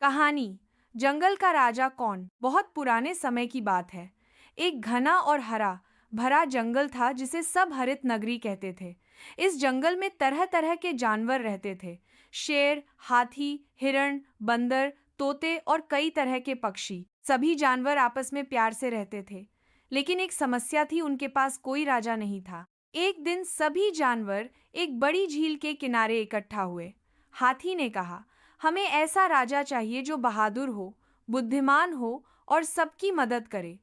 कहानी जंगल का राजा कौन। बहुत पुराने समय की बात है। एक घना और हरा भरा जंगल था जिसे सब हरित नगरी कहते थे। इस जंगल में तरह तरह के जानवर रहते थे। शेर, हाथी, हिरण, बंदर, तोते और कई तरह के पक्षी। सभी जानवर आपस में प्यार से रहते थे। लेकिन एक समस्या थी, उनके पास कोई राजा नहीं था। एक दिन सभी जानवर एक बड़ी झील के किनारे इकट्ठा हुए। हाथी ने कहा, हमें ऐसा राजा चाहिए जो बहादुर हो, बुद्धिमान हो और सबकी मदद करे।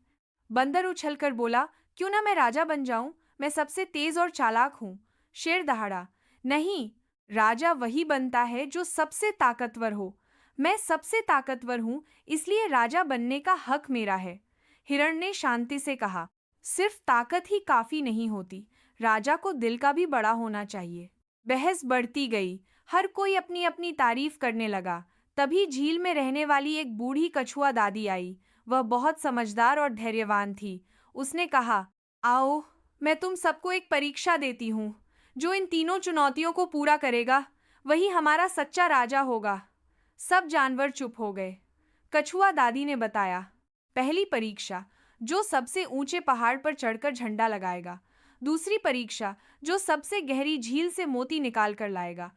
बंदर उछलकर बोला, क्यों ना मैं राजा बन जाऊं, मैं सबसे तेज और चालाक हूं। शेर दहाड़ा, नहीं, राजा वही बनता है जो सबसे ताकतवर हो। मैं सबसे ताकतवर हूं, इसलिए राजा बनने का हक मेरा है। हिरण ने शांति से कहा, सिर्फ ताकत ही काफी नहीं होती, राजा को दिल का भी बड़ा होना चाहिए। बहस बढ़ती गई। हर कोई अपनी अपनी तारीफ करने लगा। तभी झील में रहने वाली एक बूढ़ी कछुआ दादी आई। वह बहुत समझदार और धैर्यवान थी। उसने कहा, आओ, मैं तुम सबको एक परीक्षा देती हूँ। जो इन तीनों चुनौतियों को पूरा करेगा वही हमारा सच्चा राजा होगा। सब जानवर चुप हो गए। कछुआ दादी ने बताया, पहली परीक्षा, जो सबसे ऊंचे पहाड़ पर चढ़कर झंडा लगाएगा। दूसरी परीक्षा, जो सबसे गहरी झील से मोती निकाल कर लाएगा।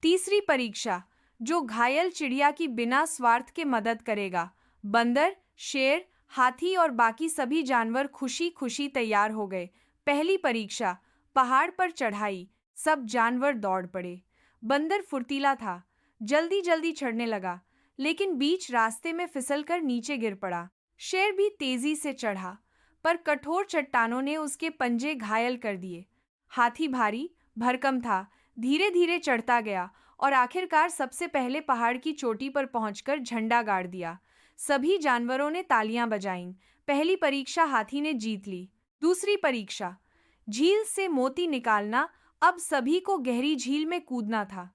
तीसरी परीक्षा, जो घायल चिड़िया की बिना स्वार्थ के मदद करेगा। बंदर, शेर, हाथी और बाकी सभी जानवर खुशी खुशी तैयार हो गए। पहली परीक्षा, पहाड़ पर चढ़ाई। सब जानवर दौड़ पड़े। बंदर फुर्तीला था, जल्दी जल्दी चढ़ने लगा, लेकिन बीच रास्ते में फिसलकर नीचे गिर पड़ा। शेर भी तेजी से चढ़ा, पर कठोर चट्टानों ने उसके पंजे घायल कर दिए। हाथी भारी भरकम था, धीरे धीरे चढ़ता गया और आखिरकार सबसे पहले पहाड़ की चोटी पर पहुंचकर झंडा गाड़ दिया। सभी जानवरों ने तालियां बजाईं। पहली परीक्षा हाथी ने जीत ली। दूसरी परीक्षा, झील से मोती निकालना। अब सभी को गहरी झील में कूदना था।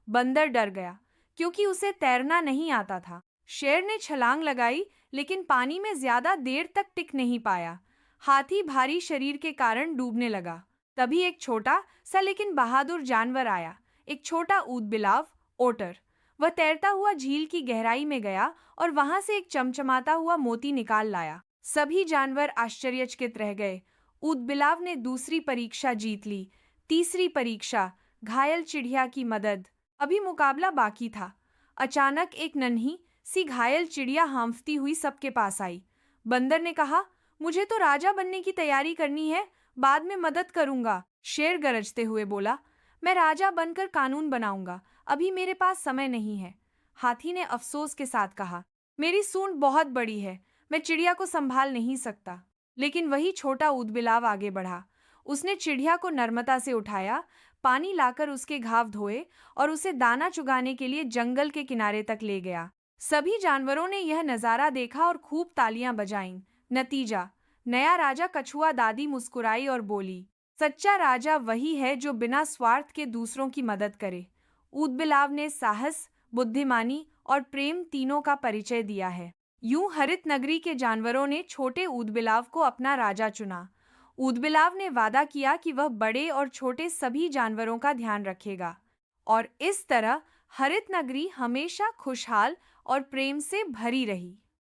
बंदर डर गया, क्योंकि उसे तैरना नहीं आता था। शेर ने छलांग लगाई, लेकिन पानी में ज्यादा देर तक टिक नहीं पाया। हाथी भारी शरीर के कारण डूबने लगा। तभी एक छोटा सा लेकिन बहादुर जानवर आया, एक छोटा ऊदबिलाव, ओटर। वह तैरता हुआ झील की गहराई में गया और वहां से एक चमचमाता हुआ मोती निकाल लाया। सभी जानवर आश्चर्यचकित रह गए। ऊदबिलाव ने दूसरी परीक्षा जीत ली। तीसरी परीक्षा, घायल चिड़िया की मदद। अभी मुकाबला बाकी था। अचानक एक नन्ही सी घायल चिड़िया हांफती हुई सबके पास आई। बंदर ने कहा, मुझे तो राजा बनने की तैयारी करनी है, बाद में मदद करूंगा। शेर गरजते हुए बोला, मैं राजा बनकर कानून बनाऊंगा, अभी मेरे पास समय नहीं है। हाथी ने अफसोस के साथ कहा, मेरी सूंड बहुत बड़ी है, मैं चिड़िया को संभाल नहीं सकता। लेकिन वही छोटा ऊदबिलाव आगे बढ़ा। उसने चिड़िया को नर्मता से उठाया, पानी लाकर उसके घाव धोए और उसे दाना चुगाने के लिए जंगल के किनारे तक ले गया। सभी जानवरों ने यह नजारा देखा और खूब तालियां बजाईं। नतीजा, नया राजा कछुआ दादी मुस्कुराई और बोली, सच्चा राजा वही है जो बिना स्वार्थ के दूसरों की मदद करे। ऊदबिलाव ने साहस, बुद्धिमानी और प्रेम तीनों का परिचय दिया है। यूं हरित नगरी के जानवरों ने छोटे ऊदबिलाव को अपना राजा चुना। ऊदबिलाव ने वादा किया कि वह बड़े और छोटे सभी जानवरों का ध्यान रखेगा। और इस तरह हरित नगरी हमेशा खुशहाल और प्रेम से भरी रही।